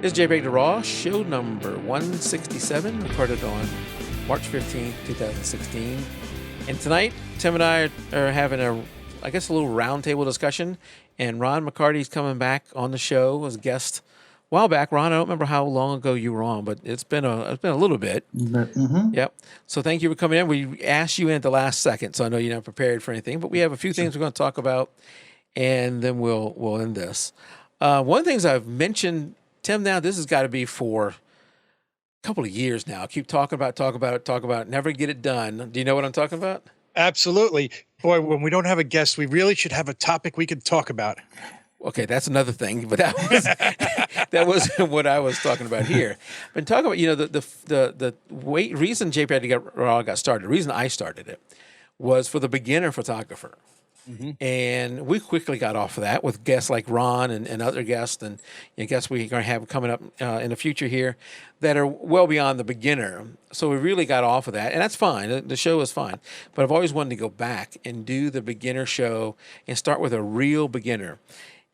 This is jpeg2RAW, show number 167, recorded on March 15th, 2016. And tonight, Tim and I are having a little roundtable discussion. And Ron McCarty's coming back on the show as a guest a while back. Ron, I don't remember how long ago you were on, but it's been a little bit. Mm-hmm. Yep. So thank you for coming in. We asked you in at the last second, so I know you're not prepared for anything, but we have a few things we're going to talk about, and then we'll end this. One of the things I've mentioned, Tim, now this has got to be for a couple of years now. I keep talking about it, never get it done. Do you know what I'm talking about? Absolutely. Boy, when we don't have a guest, we really should have a topic we could talk about. Okay, that's another thing, but that was what I was talking about here. I've been talking about, the reason jpeg2RAW got started, the reason I started it was for the beginner photographer. Mm-hmm. And we quickly got off of that with guests like Ron and other guests and guests we're going to have coming up in the future here that are well beyond the beginner. So we really got off of that, and that's fine. The show is fine. But I've always wanted to go back and do the beginner show and start with a real beginner.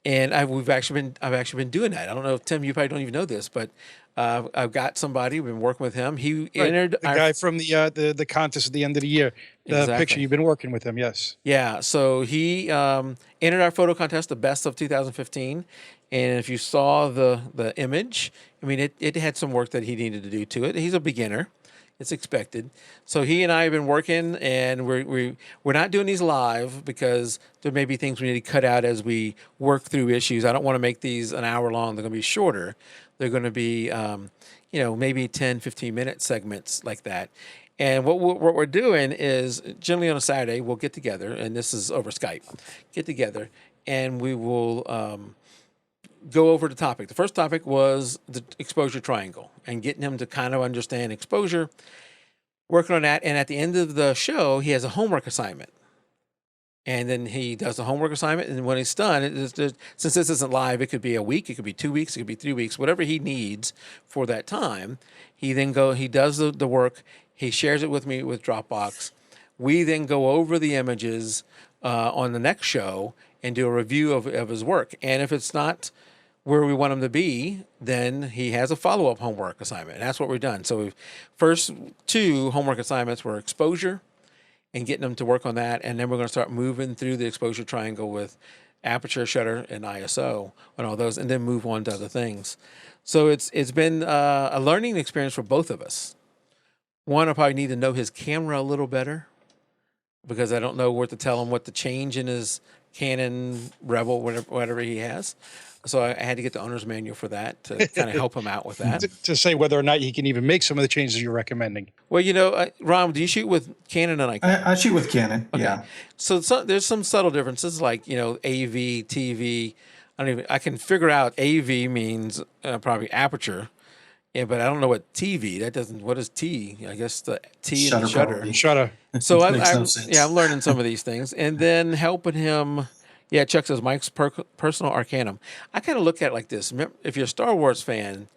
And I've actually been doing that. I don't know if Tim, you probably don't even know this, but I've got somebody. We've been working with him. He entered the guy from the contest at the end of the year. The picture, you've been working with him, yes. Yeah. So he entered our photo contest, the best of 2015. And if you saw the image, I mean, it had some work that he needed to do to it. He's a beginner. It's expected. So he and I have been working, and we're not doing these live because there may be things we need to cut out as we work through issues. I don't want to make these an hour long. They're going to be shorter. They're going to be, maybe 10, 15-minute segments like that. And what we're doing is generally on a Saturday, we'll get together, and this is over Skype, get together, and we will go over the topic. The first topic was the exposure triangle and getting him to kind of understand exposure, working on that. And at the end of the show, he has a homework assignment. And then he does the homework assignment. And when he's done, since this isn't live, it could be a week, it could be 2 weeks, it could be 3 weeks, whatever he needs for that time. He does the work. He shares it with me with Dropbox. We then go over the images on the next show and do a review of his work. And if it's not where we want him to be, then he has a follow-up homework assignment. And that's what we've done. So first two homework assignments were exposure and getting them to work on that. And then we're going to start moving through the exposure triangle with aperture, shutter, and ISO and all those, and then move on to other things. So it's been a learning experience for both of us. One, I probably need to know his camera a little better because I don't know where to tell him what to change in his Canon Rebel, whatever he has. So I had to get the owner's manual for that to kind of help him out with that. to say whether or not he can even make some of the changes you're recommending. Well, Ron, do you shoot with Canon and Nikon? I shoot with Canon, okay. Yeah. So there's some subtle differences like, AV, TV. I can figure out AV means probably aperture. Yeah, but I don't know what TV, what is T? I guess the T and the shutter. Shutter. So I'm learning some of these things and then helping him. Yeah, Chuck says Mike's personal arcanum. I kind of look at it like this. If you're a Star Wars fan,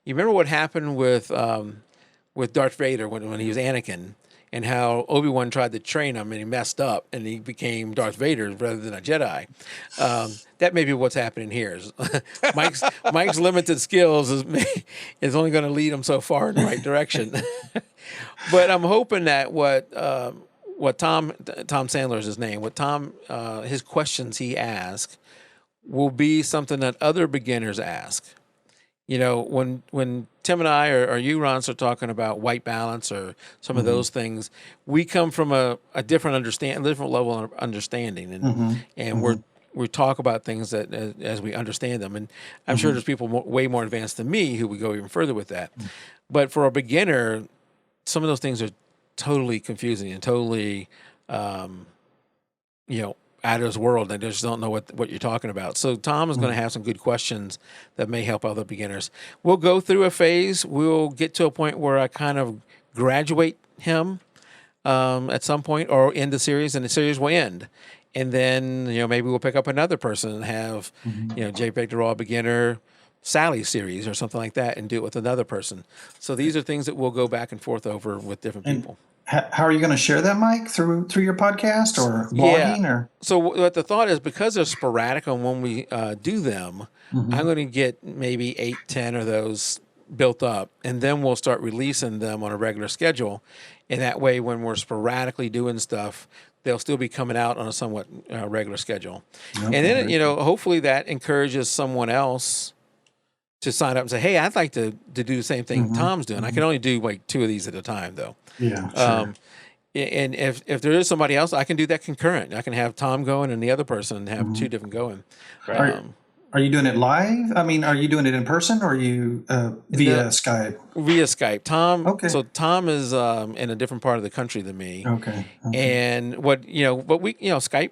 you remember what happened with Darth Vader when he was Anakin and how Obi-Wan tried to train him and he messed up and he became Darth Vader rather than a Jedi. That may be what's happening here. Mike's limited skills is only going to lead him so far in the right direction. But I'm hoping that what Tom Sandler is his name, his questions he asks will be something that other beginners ask. When Tim and I or you, Ron, are talking about white balance or some of those things, we come from a different level of understanding, and we talk about things that as we understand them. And I'm sure there's people way more advanced than me who would go even further with that. But for a beginner, some of those things are totally confusing and totally, out of his world. They just don't know what you're talking about. So Tom is going to have some good questions that may help other beginners. We'll go through a phase. We'll get to a point where I kind of graduate him at some point or end the series, and the series will end. And then, maybe we'll pick up another person and have, jpeg2RAW beginner Sally series or something like that and do it with another person. So these are things that we'll go back and forth over with different people. How are you going to share that, Mike? Through your podcast or Yeah. blogging or? So what the thought is, because they're sporadic on when we do them, I'm going to get maybe 8, 10 of those built up, and then we'll start releasing them on a regular schedule. And that way, when we're sporadically doing stuff, they'll still be coming out on a somewhat regular schedule. And then, hopefully that encourages someone else to sign up and say, hey, I'd like to do the same thing Tom's doing. I can only do like 2 of these at a time, though. Yeah, sure. And if there is somebody else, I can do that concurrent. I can have Tom going and the other person have 2 different going. Are you doing it live? I mean, are you doing it in person or are you via Skype? Via Skype. Tom. Okay. So Tom is in a different part of the country than me. Okay. And what we Skype.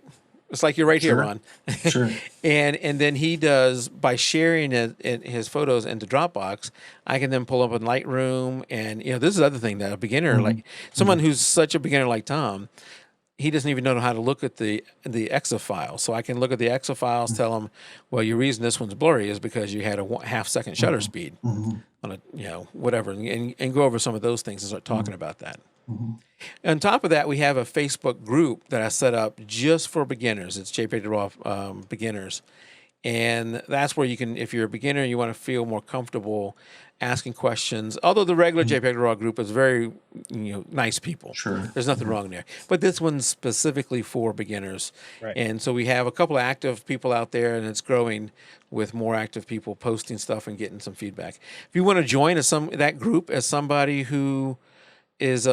It's like you're right here, Ron. Sure. and then he does, by sharing his photos into Dropbox, I can then pull up in Lightroom. And this is the other thing that a beginner like someone who's such a beginner like Tom, he doesn't even know how to look at the EXIF files. So I can look at the EXIF files, tell him, well, your reason this one's blurry is because you had a half-second shutter speed on a whatever, and go over some of those things and start talking about that. On top of that, we have a Facebook group that I set up just for beginners. It's jpeg2RAW beginners. And that's where you can, if you're a beginner, you want to feel more comfortable asking questions. Although the regular jpeg2RAW group is very, nice people. Sure. There's nothing wrong there. But this one's specifically for beginners. Right. And so we have a couple of active people out there, and it's growing with more active people posting stuff and getting some feedback. If you want to join that group as somebody who is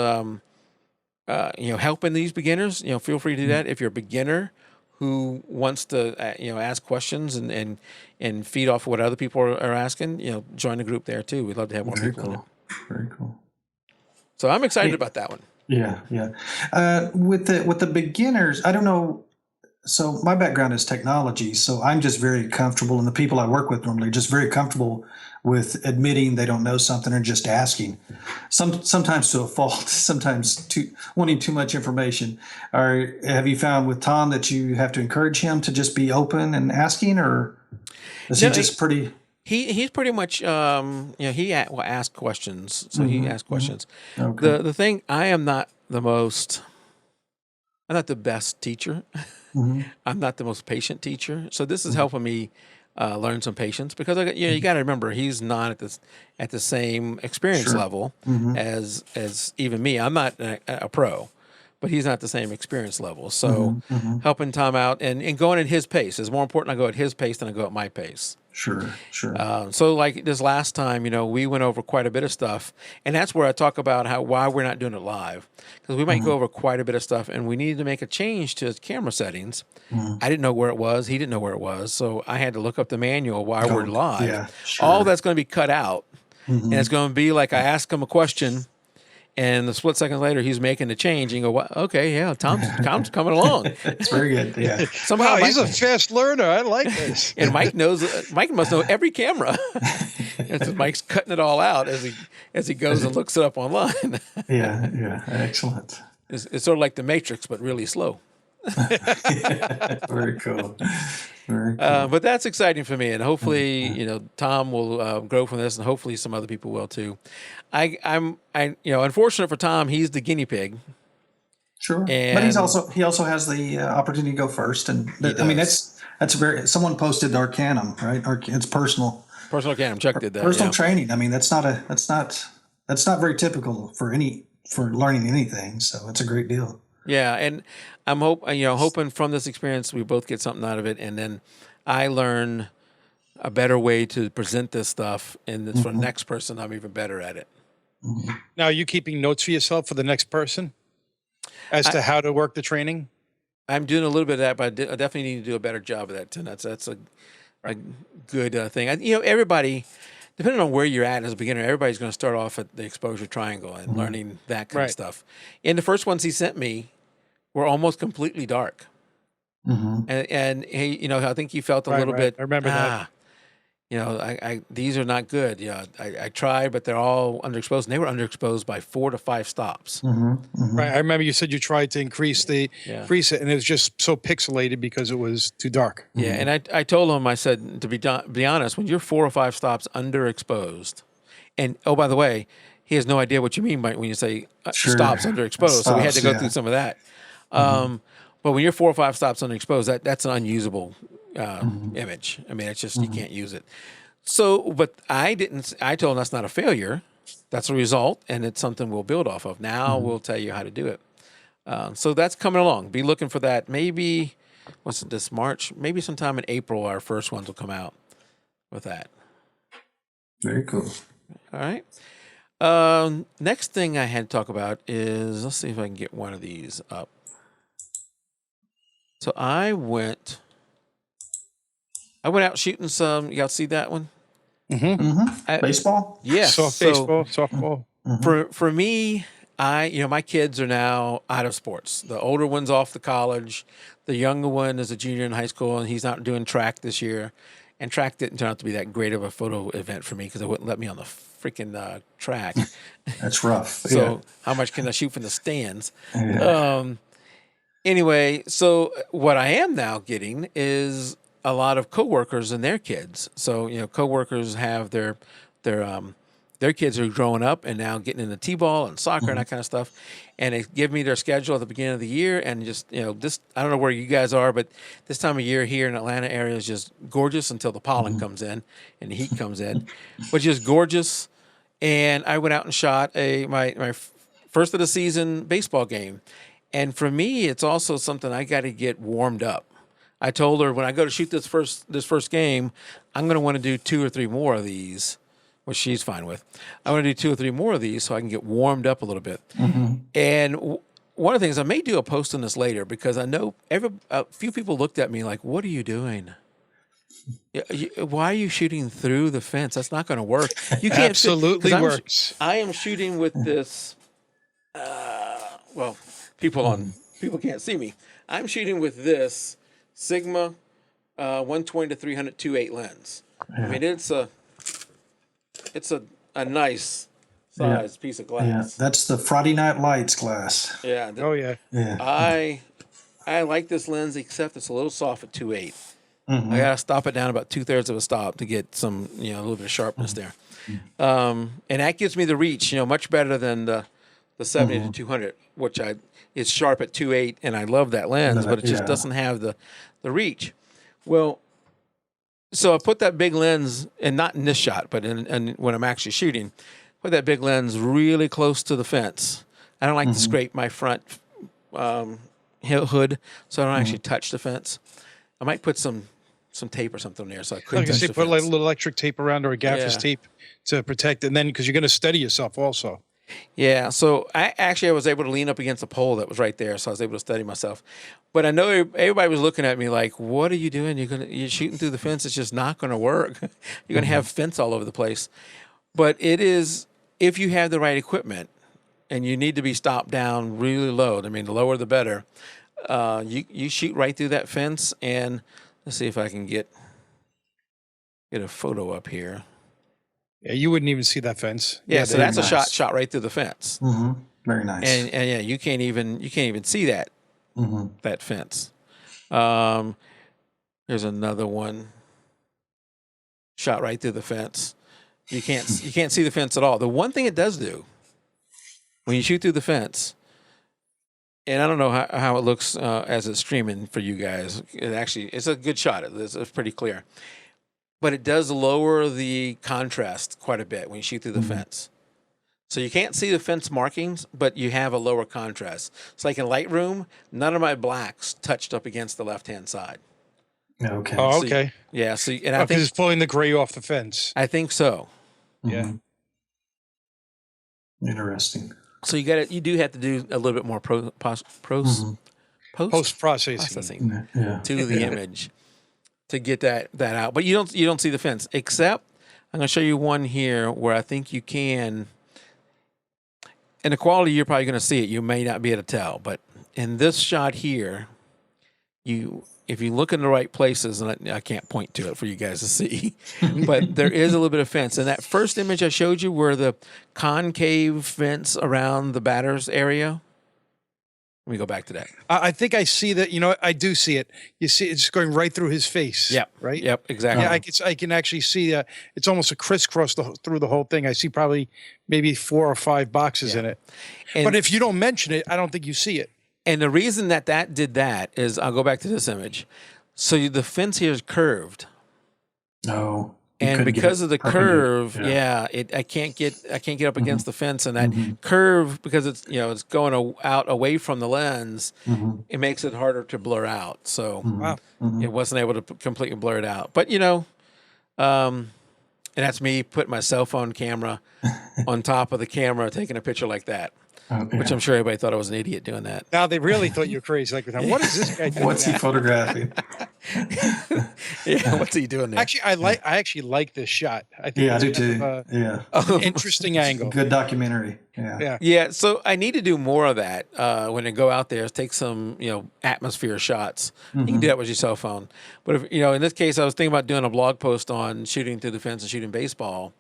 helping these beginners, feel free to do that. If you're a beginner who wants to ask questions and feed off what other people are asking, join the group there too. We'd love to have more people in it. Very cool. So I'm excited about that one. Yeah. With the beginners, I don't know. So my background is technology, so I'm just very comfortable, and the people I work with normally are just very comfortable with admitting they don't know something or just asking. Sometimes to a fault, sometimes wanting too much information. Or have you found with Tom that you have to encourage him to just be open and asking, or is he just pretty? He's pretty much he will ask questions, so he asks questions. Okay. The thing, I'm not the best teacher. I'm not the most patient teacher, so this is helping me learn some patience, because you got to remember, he's not at the same experience level as even me. I'm not a pro, but he's not the same experience level. So helping Tom out and going at his pace is more important. I go at his pace than I go at my pace. Sure. So like this last time, we went over quite a bit of stuff, and that's where I talk about why we're not doing it live, because we might go over quite a bit of stuff, and we needed to make a change to his camera settings. I didn't know where it was. He didn't know where it was. So I had to look up the manual while we're live. Yeah, sure. All that's going to be cut out, and it's going to be like I ask him a question, and a split second later, he's making the change. And you go, what? Okay, yeah, Tom's coming along. It's very good. Yeah. Somehow Wow, he's a fast learner. I like this. And Mike must know every camera. And so Mike's cutting it all out as he goes and looks it up online. Yeah. Excellent. It's sort of like the Matrix, but really slow. Very cool. But that's exciting for me, and hopefully, Tom will grow from this, and hopefully some other people will too. I'm unfortunate for Tom, he's the guinea pig. Sure, but he also has the opportunity to go first, and I mean that's someone posted Arcanum, right? It's personal Arcanum. Chuck did that. Personal training. I mean that's not very typical for learning anything. So it's a great deal. Yeah, and I'm hoping from this experience we both get something out of it, and then I learn a better way to present this stuff, and for the next person, I'm even better at it. Now, are you keeping notes for yourself for the next person as to how to work the training? I'm doing a little bit of that, but I definitely need to do a better job of that too. That's a good thing. Everybody, depending on where you're at as a beginner, everybody's going to start off at the exposure triangle and learning that kind of stuff. And the first ones he sent me were almost completely dark. And he, I think he felt a little bit. I remember that. These are not good. Yeah, I tried, but they're all underexposed. And they were underexposed by 4 to 5 stops. Right. I remember you said you tried to increase the preset, and it was just so pixelated because it was too dark. Yeah, and I told him, I said, to be honest, when you're 4 or 5 stops underexposed, and oh, by the way, he has no idea what you mean by when you say Sure. stops underexposed. So we had to Stops, go yeah. through some of that. But when you're 4 or 5 stops underexposed, that's an unusable image. I mean, it's just you can't use it. So, but I didn't. I told him that's not a failure. That's a result, and it's something we'll build off of. Now we'll tell you how to do it. So that's coming along. Be looking for that. Maybe what's this March? Maybe sometime in April, our first ones will come out with that. Very cool. All right. Next thing I had to talk about is, let's see if I can get one of these up. So I went out shooting some. You guys see that one? Baseball? Yes. Baseball, softball. For me, my kids are now out of sports. The older one's off to college. The younger one is a junior in high school, and he's not doing track this year. And track didn't turn out to be that great of a photo event for me because they wouldn't let me on the freaking track. That's rough. So how much can I shoot from the stands? Yeah. Anyway, so what I am now getting is a lot of coworkers and their kids. So, coworkers have their kids who are growing up and now getting into t-ball and soccer and that kind of stuff. And they give me their schedule at the beginning of the year. And just, this, I don't know where you guys are, but this time of year here in Atlanta area is just gorgeous until the pollen comes in and the heat comes in, but just gorgeous. And I went out and shot my first of the season baseball game. And for me, it's also something I got to get warmed up. I told her when I go to shoot this first game, I'm going to want to do 2 or 3 more of these, which she's fine with. I want to do 2 or 3 more of these so I can get warmed up a little bit. And one of the things, I may do a post on this later because I know a few people looked at me like, "What are you doing? Why are you shooting through the fence? That's not going to work. You can't." Absolutely works. I am shooting with this. Well, people can't see me. I'm shooting with this Sigma 120 to 300 2.8 lens. I mean, it's a nice size piece of glass. Yeah, that's the Friday Night Lights glass. Yeah. Oh yeah. Yeah. I like this lens, except it's a little soft at 2.8. I gotta stop it down about 2/3 of a stop to get some, a little bit of sharpness there. And that gives me the reach, much better than the 70 to 200, which it's sharp at 2.8, and I love that lens, but it just doesn't have the reach. Well, so I put that big lens, and not in this shot, but in when I'm actually shooting, put that big lens really close to the fence. I don't like to scrape my front hood, so I don't actually touch the fence. I might put some tape or something there, so I couldn't touch the put fence. like a little electric tape around or a gaffer's tape to protect it, and then because you're going to steady yourself also. Yeah, so I was able to lean up against a pole that was right there, so I was able to steady myself. But I know everybody was looking at me like, "What are you doing? You're shooting through the fence. It's just not going to work. You're going to have fence all over the place." But it is, if you have the right equipment, and you need to be stopped down really low. I mean, the lower the better. You shoot right through that fence, and let's see if I can get a photo up here. Yeah, you wouldn't even see that fence. Yeah, so that's nice. a shot right through the fence. Very nice. And yeah, you can't even see that that fence. There's another one shot right through the fence. You can't see the fence at all. The one thing it does do when you shoot through the fence, and I don't know how it looks as it's streaming for you guys. It's a good shot. It's pretty clear. But it does lower the contrast quite a bit when you shoot through the fence. So you can't see the fence markings, but you have a lower contrast. It's like in Lightroom, none of my blacks touched up against the left-hand side. Okay. Oh, okay. Yeah. So, and I think it's pulling the gray off the fence. I think so. Yeah. Interesting. So you do have to do a little bit more post processing to the image to get that out. But you don't see the fence, except I'm going to show you one here where I think you can. And the quality, you're probably going to see it. You may not be able to tell, but in this shot here, if you look in the right places, and I can't point to it for you guys to see, but there is a little bit of fence. And that first image I showed you where the concave fence around the batter's area, Let me go back to that. I think I see that. You know, I do see it. You see, it's going right through his face. Yep. Right. Yep. Exactly. Yeah, I can actually see. It's almost a crisscross through the whole thing. I see probably maybe 4 or 5 boxes in it. And, but if you don't mention it, I don't think you see it. And the reason that did that is, I'll go back to this image. So the fence here is curved. No. And because of the curve, I can't get up against the fence, and that curve, because it's it's going out away from the lens, it makes it harder to blur out. So it wasn't able to completely blur it out. But and that's me putting my cell phone camera on top of the camera, taking a picture like that. Which I'm sure everybody thought I was an idiot doing that. Now they really thought you were crazy. Like, what is this guy doing? What's he photographing? What's he doing there? Actually, I actually like this shot. I think I do too. Interesting angle. Good documentary. Yeah. So I need to do more of that when I go out there. Take some atmosphere shots. You can do that with your cell phone. But if in this case, I was thinking about doing a blog post on shooting through the fence and shooting baseball,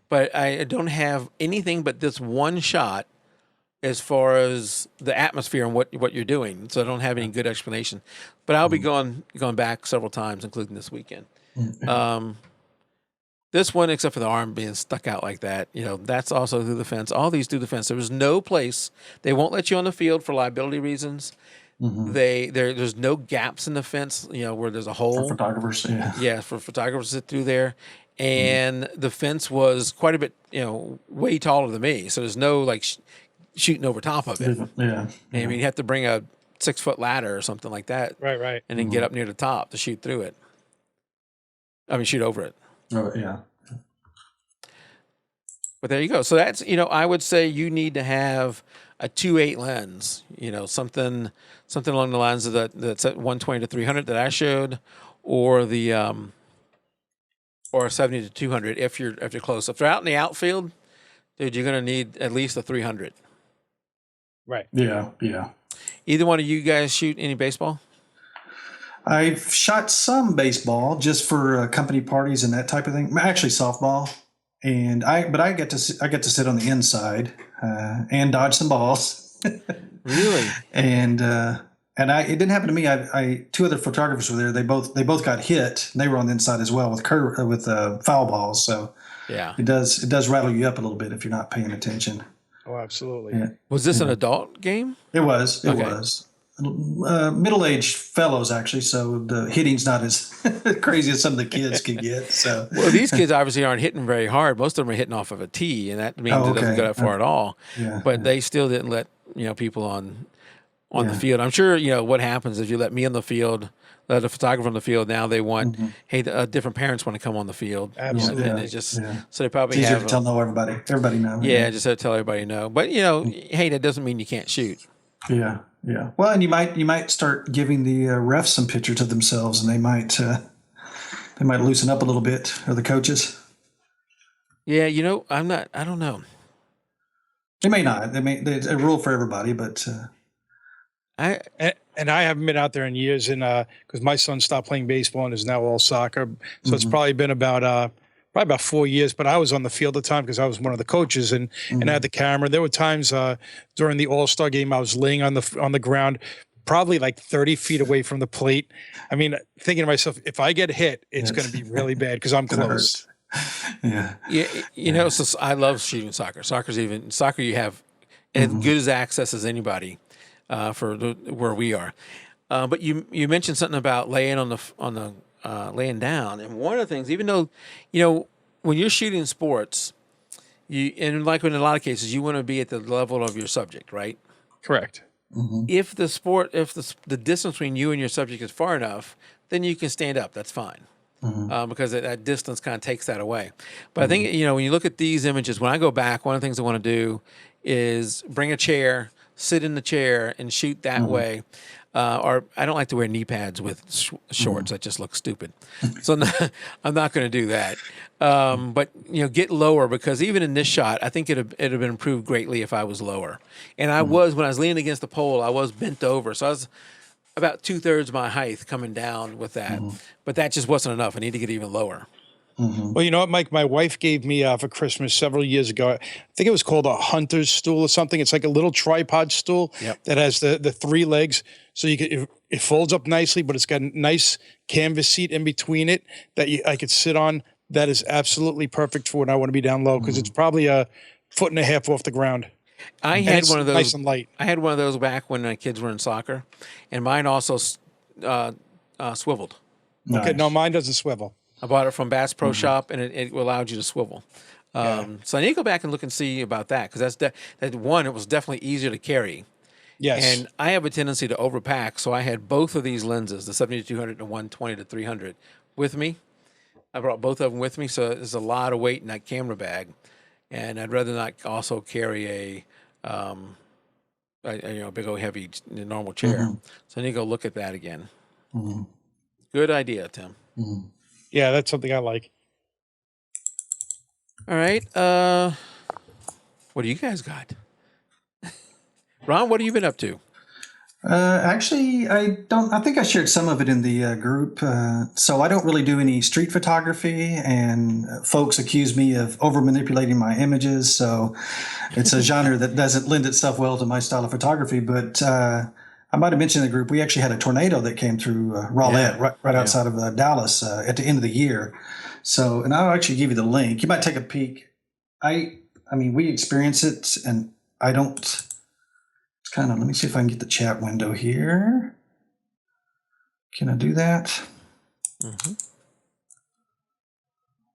but I don't have anything but this one shot as far as the atmosphere and what you're doing. So I don't have any good explanation. But I'll be going back several times, including this weekend. This one, except for the arm being stuck out like that, that's also through the fence. All these through the fence. There was no place. They won't let you on the field for liability reasons. There's no gaps in the fence, where there's a hole. For photographers, Yeah, for photographers to sit through there. And the fence was quite a bit, way taller than me. So there's no shooting over top of it. I mean, you have to bring a 6-foot ladder or something like that. Right. And then get up near the top to shoot through it. I mean, shoot over it. Oh, yeah. But there you go. So that's, I would say you need to have a 2.8 lens, something along the lines of that's at 120 to 300 that I showed, or the, or 70 to 200 if you're close. If they're out in the outfield, dude, you're going to need at least a 300. Right. Yeah. Either one of you guys shoot any baseball? I've shot some baseball just for company parties and that type of thing. Actually, softball, but I get to sit on the inside and dodge some balls. Really? And it didn't happen to me. I 2 other photographers were there. They both got hit. And they were on the inside as well with foul balls. So yeah, it does rattle you up a little bit if you're not paying attention. Oh, absolutely. Yeah. Was this an adult game? It was. It was. Middle-aged fellows, actually, so the hitting's not as crazy as some of the kids can get. So, well, these kids obviously aren't hitting very hard. Most of them are hitting off of a tee, and that means it doesn't go that far at all. Yeah, but they still didn't let people on the field. I'm sure what happens is you let me on the field, let a photographer on the field. Now they want different parents want to come on the field. Absolutely, and it just so they probably it's easier have to tell everybody. Everybody know. Yeah, just to tell everybody no. But hey, that doesn't mean you can't shoot. Yeah. Well, and you might start giving the refs some pictures of themselves, and they might loosen up a little bit, or the coaches. Yeah, I don't know. They may not. There's a rule for everybody, but I haven't been out there in years, and because my son stopped playing baseball and is now all soccer, so it's probably been about 4 years, but I was on the field at the time because I was one of the coaches and I had the camera. There were times during the All-Star game I was laying on the ground, probably like 30 feet away from the plate. I mean, thinking to myself, if I get hit, it's going to be really bad because I'm close. Yeah. So I love shooting soccer. Soccer you have as good as access as anybody for where we are. But you mentioned something about laying on the laying down, and one of the things, even though when you're shooting sports, in a lot of cases you want to be at the level of your subject, right? Correct. If the distance between you and your subject is far enough, then you can stand up. That's fine. Because that distance kind of takes that away. But I think when you look at these images, when I go back, one of the things I want to do is bring a chair, sit in the chair, and shoot that way. Or I don't like to wear knee pads with shorts. That just looks stupid. So I'm not going to do that. But get lower, because even in this shot, I think it'd have been improved greatly if I was lower. And I was, when I was leaning against the pole, I was bent over, so I was about 2/3 my height coming down with that. But that just wasn't enough. I need to get even lower. Well, you know what, Mike? My wife gave me for Christmas several years ago. I think it was called a hunter's stool or something. It's like a little tripod stool that has the three legs, so you could it folds up nicely, but it's got a nice canvas seat in between it that I could sit on. That is absolutely perfect for when I want to be down low because it's probably a foot and a half off the ground. I had one of those. Nice and light. I had one of those back when my kids were in soccer, and mine also swiveled. Nice. Okay, no, mine doesn't swivel. I bought it from Bass Pro Shop, and it allowed you to swivel. So I need to go back and look and see about that because that one. It was definitely easier to carry. Yes. And I have a tendency to overpack, so I had both of these lenses, the 70-200 and 120-300, with me. I brought both of them with me, so there's a lot of weight in that camera bag, and I'd rather not also carry a big old heavy normal chair. So I need to go look at that again. Good idea, Tim. Yeah, that's something I like. All right. What do you guys got? Ron, what have you been up to? Actually, I think I shared some of it in the group. So I don't really do any street photography, and folks accuse me of over manipulating my images. So it's a genre that doesn't lend itself well to my style of photography. But I might have mentioned in the group, we actually had a tornado that came through Rowlett, right outside of Dallas at the end of the year. So, and I'll actually give you the link. You might take a peek. I mean, we experience it, and I don't. It's kind of. Let me see if I can get the chat window here. Can I do that?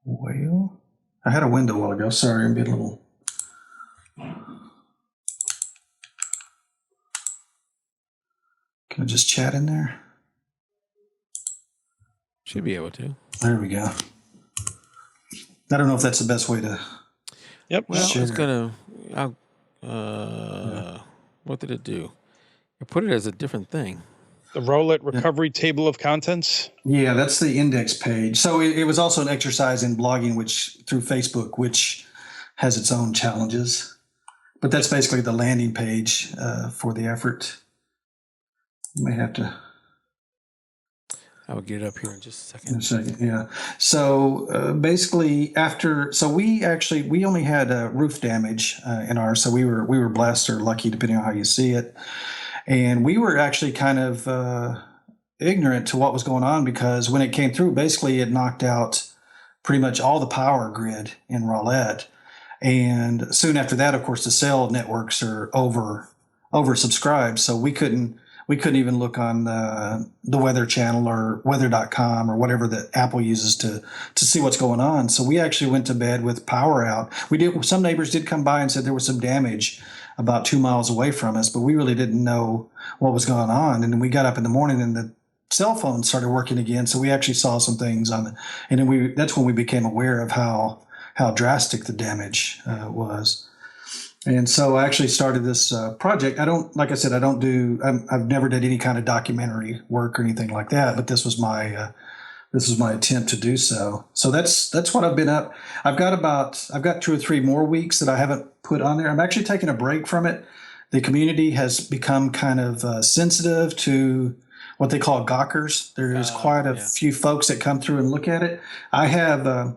Well, I had a window a while ago. Sorry, I'm being a little. Can I just chat in there? Should be able to. There we go. I don't know if that's the best way to. Yep. Well, share. it's gonna. What did it do? I put it as a different thing. The Rowlett Recovery Table of Contents. Yeah, that's the index page. So it was also an exercise in blogging, which through Facebook, which has its own challenges. But that's basically the landing page for the effort. You may have to. I will get it up here in just a second. In a second, yeah. So basically, we only had roof damage in ours, so we were blessed or lucky, depending on how you see it. And we were actually kind of ignorant to what was going on because when it came through, basically it knocked out pretty much all the power grid in Rowlett. And soon after that, of course, the cell networks are oversubscribed, so we couldn't even look on the Weather Channel or weather.com or whatever that Apple uses to see what's going on. So we actually went to bed with power out. Some neighbors did come by and said there was some damage about 2 miles away from us, but we really didn't know what was going on. And then we got up in the morning and the cell phone started working again. So we actually saw some things and then that's when we became aware of how drastic the damage was. And so I actually started this project. Like I said, I've never did any kind of documentary work or anything like that, but this was my attempt to do so. So that's what I've been up. I've got 2 or 3 more weeks that I haven't put on there. I'm actually taking a break from it. The community has become kind of sensitive to what they call gawkers. There's quite a few folks that come through and look at it. I have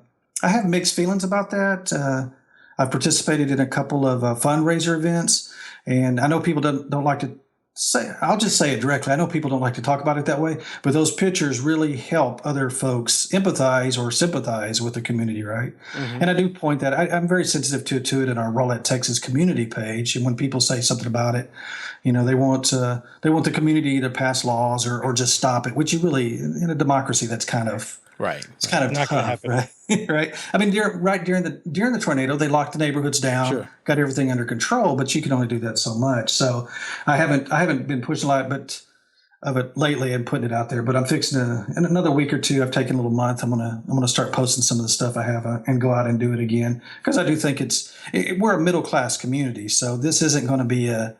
mixed feelings about that. I've participated in a couple of fundraiser events, and I know people don't like to say. I'll just say it directly. I know people don't like to talk about it that way, but those pictures really help other folks empathize or sympathize with the community, right? And I do point that I'm very sensitive to it in our Rowlett, Texas community page. And when people say something about it, they want the community to pass laws or just stop it, which you really, in a democracy, that's kind of. Right. It's kind of not going to happen. Right? Right. I mean, during the tornado, they locked the neighborhoods down, got everything under control, but you can only do that so much. So I haven't been pushing a lot of it lately and putting it out there, but I'm fixing to, in another week or two, I've taken a little month. I'm going to start posting some of the stuff I have and go out and do it again. Because I do think we're a middle class community. So this isn't going to be a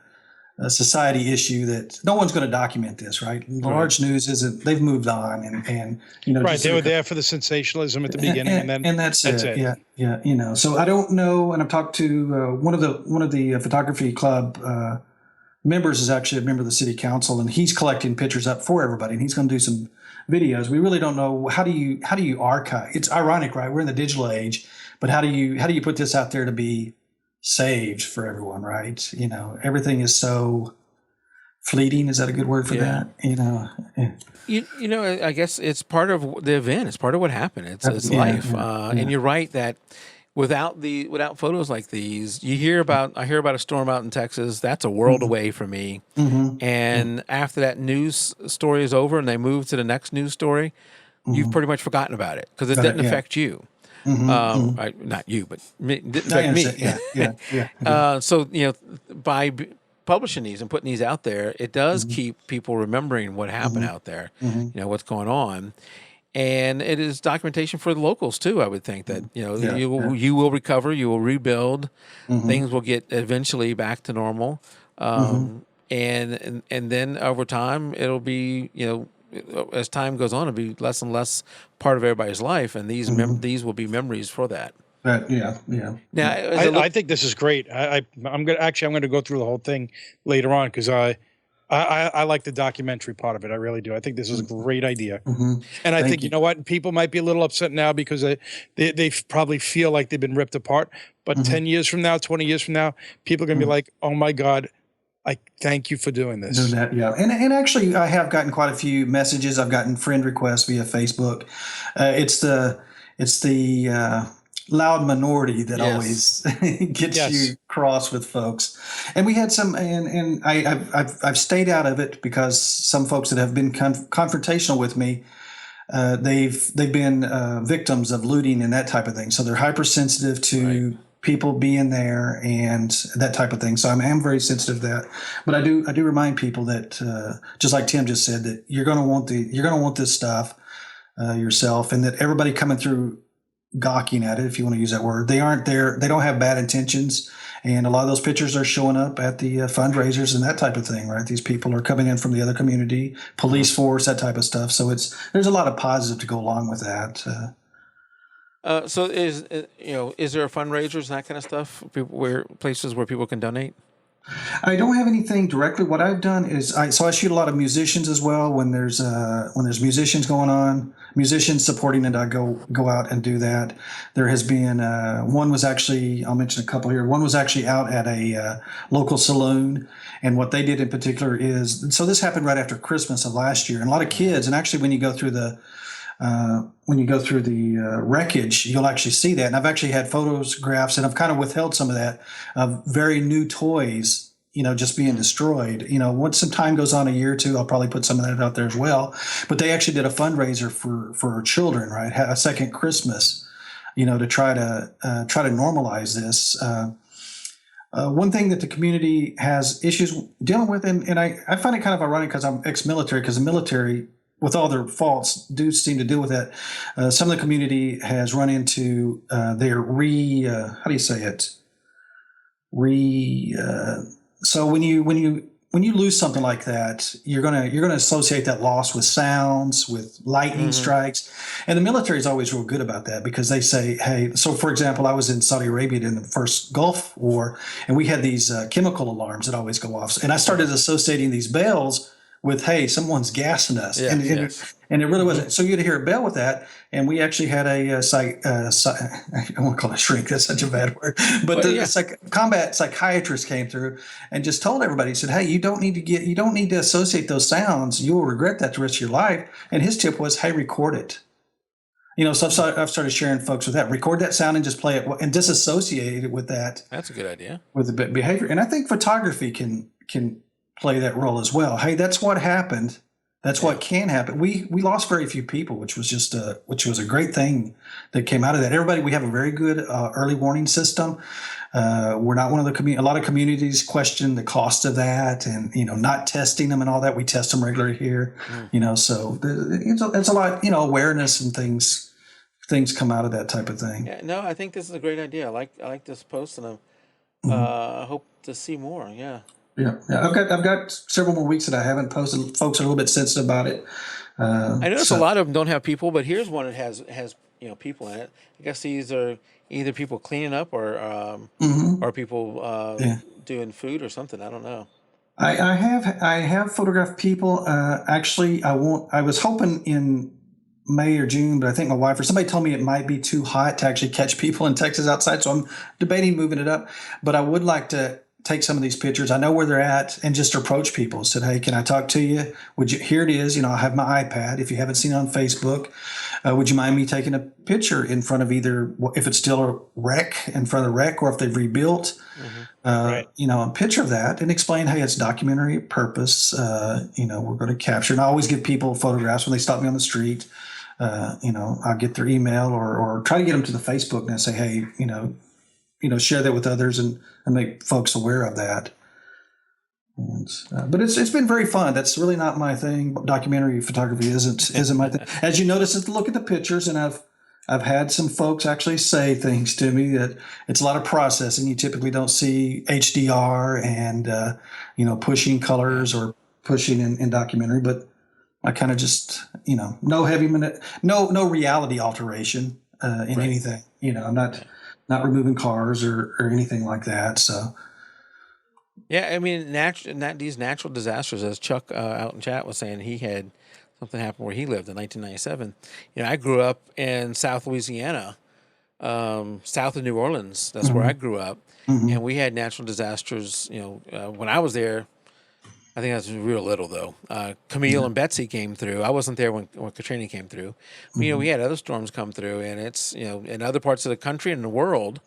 society issue that no one's going to document this, right? Large news isn't. They've moved on, and right. They were there for the sensationalism at the beginning, and that's it. Yeah. So I don't know, and I've talked to one of the photography club members is actually a member of the city council, and he's collecting pictures up for everybody, and he's going to do some videos. We really don't know how do you archive. It's ironic, right? We're in the digital age, but how do you put this out there to be saved for everyone, right? Everything is so fleeting. Is that a good word for that? Yeah. I guess it's part of the event. It's part of what happened. It's Yeah, life. yeah, And you're right that without photos like these, I hear about a storm out in Texas. That's a world away from me. And after that news story is over and they move to the next news story, you've pretty much forgotten about it because it didn't affect you. Not you, but it didn't affect me. Yeah. So by publishing these and putting these out there, it does keep people remembering what happened out there. What's going on, and it is documentation for the locals too. I would think that you will recover, you will rebuild, things will get eventually back to normal, and then over time it'll be as time goes on, it'll be less and less part of everybody's life, and these will be memories for that. Yeah. Now, I think this is great. I'm gonna go through the whole thing later on because I like the documentary part of it. I really do. I think this is a great idea, and I think you know what, people might be a little upset now because they probably feel like they've been ripped apart. But 10 years from now, 20 years from now, people are gonna be like, "Oh my God, I thank you for doing this." Doing that, yeah. And actually, I have gotten quite a few messages. I've gotten friend requests via Facebook. It's the loud minority that always gets you cross with folks. And we had some, and I've stayed out of it because some folks that have been confrontational with me, they've been victims of looting and that type of thing. So they're hypersensitive to people being there and that type of thing. So I'm very sensitive to that. But I do remind people that just like Tim just said, that you're going to want this stuff yourself, and that everybody coming through gawking at it, if you want to use that word, they aren't there. They don't have bad intentions. And a lot of those pictures are showing up at the fundraisers and that type of thing, right? These people are coming in from the other community, police force, that type of stuff. So there's a lot of positive to go along with that. So is there fundraisers and that kind of stuff? Places where people can donate? I don't have anything directly. What I've done is I shoot a lot of musicians as well. When there's musicians going on, musicians supporting it, I go out and do that. There has been one was actually, I'll mention a couple here. One was actually out at a local saloon, and what they did in particular is, so this happened right after Christmas of last year, and a lot of kids, and actually when you go through the wreckage, you'll actually see that. And I've actually had photographs, and I've kind of withheld some of that, of very new toys, just being destroyed. Once some time goes on, a year or two, I'll probably put some of that out there as well. But they actually did a fundraiser for children, right? A second Christmas, to try to normalize this. One thing that the community has issues dealing with, and I find it kind of ironic because I'm ex-military, because the military, with all their faults, do seem to deal with that. Some of the community has run into their how do you say it? So when you lose something like that, you're gonna associate that loss with sounds, with lightning strikes, and the military is always real good about that because they say, hey. So for example, I was in Saudi Arabia in the first Gulf War, and we had these chemical alarms that always go off, and I started associating these bells with, hey, someone's gassing us. And it really wasn't. So you'd hear a bell with that. And we actually had I don't want to call it a shrink, that's such a bad word. But the combat psychiatrist came through and just told everybody, he said, hey, you don't need to associate those sounds. You will regret that the rest of your life. And his tip was, hey, record it. So I've started sharing folks with that. Record that sound and just play it and disassociate it with that. That's a good idea. With the behavior. And I think photography can play that role as well. Hey, that's what happened. That's what can happen. We lost very few people, which was a great thing that came out of that. We have a very good early warning system. We're not one of a lot of communities question the cost of that and, not testing them and all that. We test them regularly here, so it's a lot, awareness and things come out of that type of thing. Yeah, no, I think this is a great idea. I like this post, and I hope to see more. Yeah. Yeah. I've got several more weeks that I haven't posted. Folks are a little bit sensitive about it. I notice a lot of them don't have people, but here's one that has people in it. I guess these are either people cleaning up or people doing food or something. I don't know. I have photographed people. Actually, I won't. I was hoping in May or June, but I think my wife or somebody told me it might be too hot to actually catch people in Texas outside. So I'm debating moving it up. But I would like to take some of these pictures. I know where they're at and just approach people. Said, hey, can I talk to you? Would you? Here it is. You know, I have my iPad. If you haven't seen it on Facebook, would you mind me taking a picture in front of either if it's still a wreck in front of the wreck or if they've rebuilt? Right. You know, a picture of that and explain, hey, it's documentary purpose. You know, we're going to capture. And I always give people photographs when they stop me on the street. You know, I'll get their email or try to get them to the Facebook and say, hey, share that with others and make folks aware of that. And, but it's been very fun. That's really not my thing. Documentary photography isn't my thing. As you notice, look at the pictures, and I've had some folks actually say things to me that it's a lot of processing. You typically don't see HDR and pushing colors or pushing in documentary, but I kind of just no heavy minute, no reality alteration in anything. I'm not removing cars or anything like that. So. Yeah, I mean, these natural disasters, as Chuck out in chat was saying, he had something happen where he lived in 1997. I grew up in South Louisiana, south of New Orleans. That's where I grew up, and we had natural disasters. When I was there, I think I was real little though. Camille and Betsy came through. I wasn't there when Katrina came through. But, we had other storms come through, and it's in other parts of the country and the world.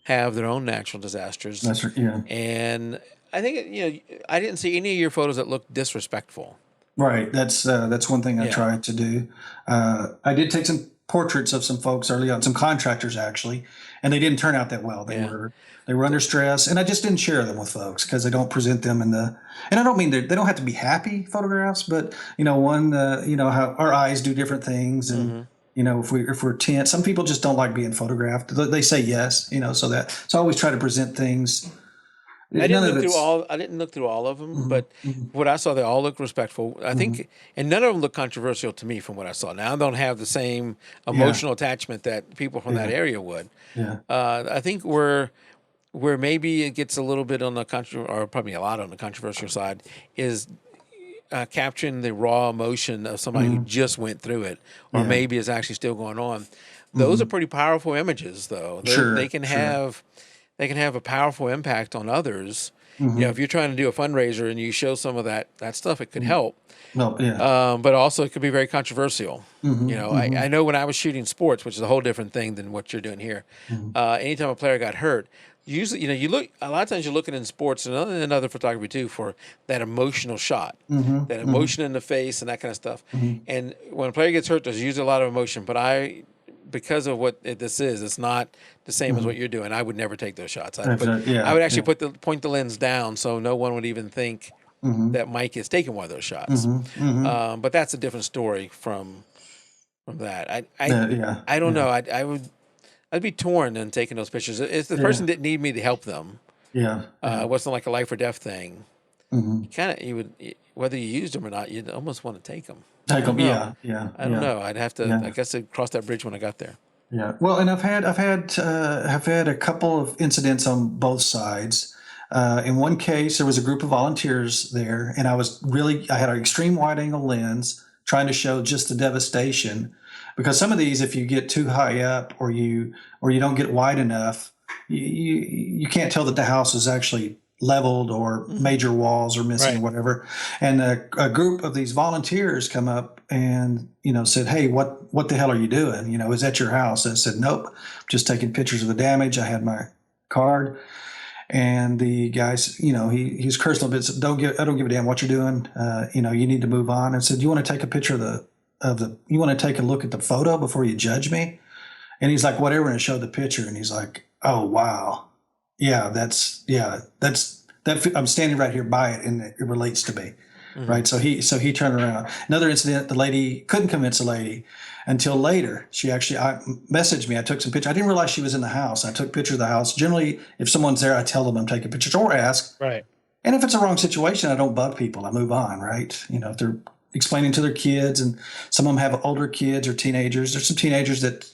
Have their own natural disasters. That's right. Yeah. And I think I didn't see any of your photos that looked disrespectful. Right. That's one thing I tried to do. I did take some portraits of some folks early on, some contractors actually, and they didn't turn out that well. They were under stress, and I just didn't share them with folks because I don't present them and I don't mean they don't have to be happy photographs, but how our eyes do different things and. If we're tense, some people just don't like being photographed. They say yes, so I always try to present things. I didn't look through all of them, but what I saw, they all looked respectful. I think, and none of them look controversial to me from what I saw. Now I don't have the same emotional attachment that people from that area would. Yeah. I think where maybe it gets a little bit on the or probably a lot on the controversial side is. Capturing the raw emotion of somebody who just went through it, or maybe is actually still going on. Those are pretty powerful images, though. They can have a powerful impact on others. If you're trying to do a fundraiser and you show some of that stuff, it could help. Well, yeah. But also it could be very controversial. I know when I was shooting sports, which is a whole different thing than what you're doing here. Anytime a player got hurt. Usually, you look. A lot of times, you're looking in sports and other photography too for that emotional shot, that emotion in the face and that kind of stuff. And when a player gets hurt, there's usually a lot of emotion. But because of what this is, it's not the same as what you're doing. I would never take those shots. I would actually point the lens down so no one would even think that Mike is taking one of those shots. But that's a different story from that. I don't know. I'd be torn in taking those pictures. If the person didn't need me to help them, it wasn't like a life or death thing. You would, whether you used them or not, you'd almost want to take them. I don't know. I'd have to. I guess I'd cross that bridge when I got there. Yeah. Well, and I've had a couple of incidents on both sides. In one case, there was a group of volunteers there, and I had an extreme wide angle lens trying to show just the devastation. Because some of these, if you get too high up or you don't get wide enough, you can't tell that the house is actually leveled or major walls are missing or whatever. And a group of these volunteers come up and said, "Hey, what the hell are you doing? Is that your house?" And I said, "Nope, just taking pictures of the damage." I had my card, and the guys, he's cursed a little bit. Said, I don't give a damn what you're doing. You need to move on. And said, "You want to take a picture you want to take a look at the photo before you judge me?" And he's like, "Whatever," and showed the picture. And he's like, "Oh, wow. Yeah, that's I'm standing right here by it and it relates to me." Right. So he turned around. Another incident, the lady couldn't convince the lady until later. She actually messaged me. I took some pictures. I didn't realize she was in the house. I took pictures of the house. Generally, if someone's there, I tell them I'm taking pictures or ask. Right. And if it's a wrong situation, I don't bug people. I move on. Right. If they're explaining to their kids, and some of them have older kids or teenagers. There's some teenagers that